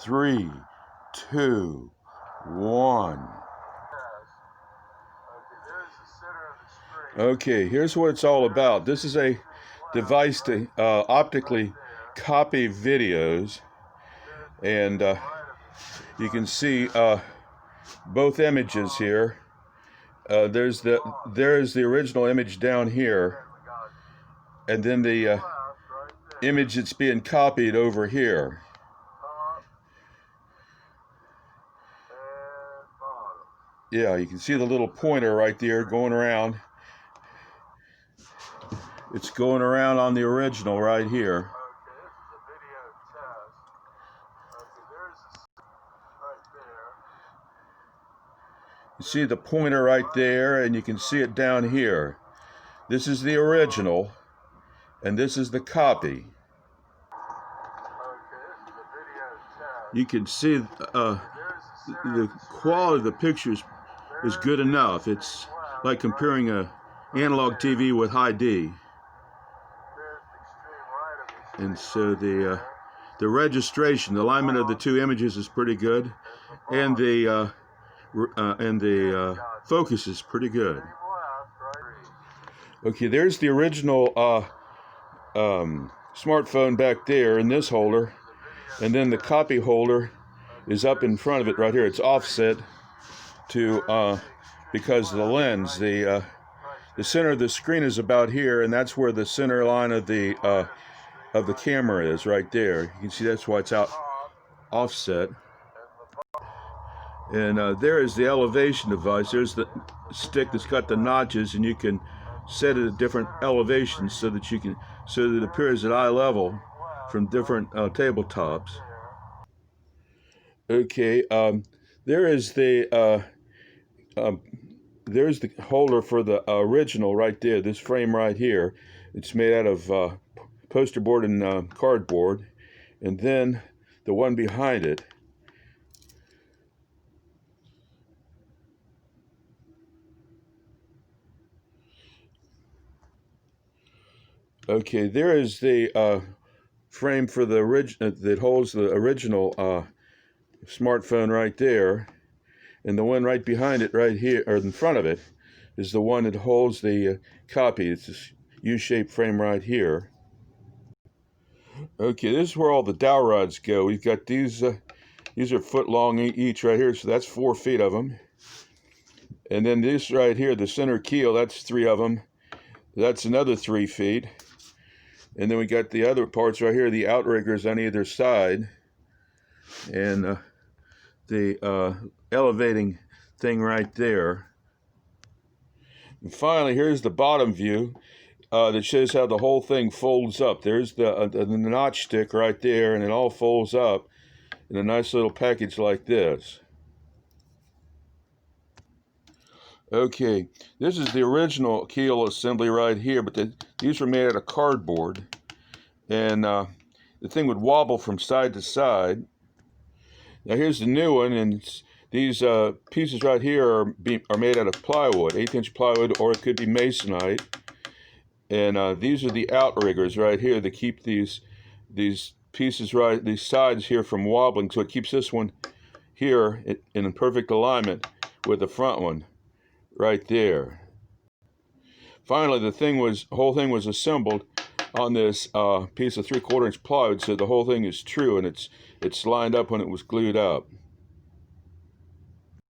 3, 2, 1. Okay, here's what it's all about. This is a device to optically copy videos, and you can see both images here. There is the original image down here, and then the image that's being copied over here. Yeah, you can see the little pointer right there going around. It's going around on the original right here. You see the pointer right there, and you can see it down here. This is the original, and this is the copy. You can see the quality of the pictures is good enough. It's like comparing a analog TV with high D. And so the registration, the alignment of the two images is pretty good, and the focus is pretty good. Okay, there's the original smartphone back there in this holder, and then the copy holder is up in front of it right here. It's offset to because of the lens. The center of the screen is about here, and that's where the center line of the camera is, right there. You can see that's why it's out offset. And there is the elevation device. There's the stick that's got the notches, and you can set it at different elevations so that it appears at eye level from different tabletops. Okay, there's the holder for the original right there. This frame right here. It's made out of poster board and cardboard, and then the one behind it. Okay, there is the frame for the that holds the original smartphone right there, and the one right behind it, right here, or in front of it, is the one that holds the copy. It's this U-shaped frame right here. Okay, this is where all the dowel rods go. We've got these are a foot long each right here, so that's 4 feet of them. And then this right here, the center keel, that's 3 of them. That's another 3 feet. And then we got the other parts right here, the outriggers on either side, and the elevating thing right there. And finally, here's the bottom view that shows how the whole thing folds up. There's the notch stick right there, and it all folds up in a nice little package like this. Okay, this is the original keel assembly right here, but these were made out of cardboard, and the thing would wobble from side to side. Now here's the new one, and these pieces right here are made out of plywood, 1/8-inch plywood, or it could be masonite. And these are the outriggers right here that keep these pieces these sides here from wobbling, so it keeps this one here in perfect alignment with the front one right there. Finally, the whole thing was assembled on this piece of 3/4-inch plywood, so the whole thing is true, and it's lined up when it was glued up.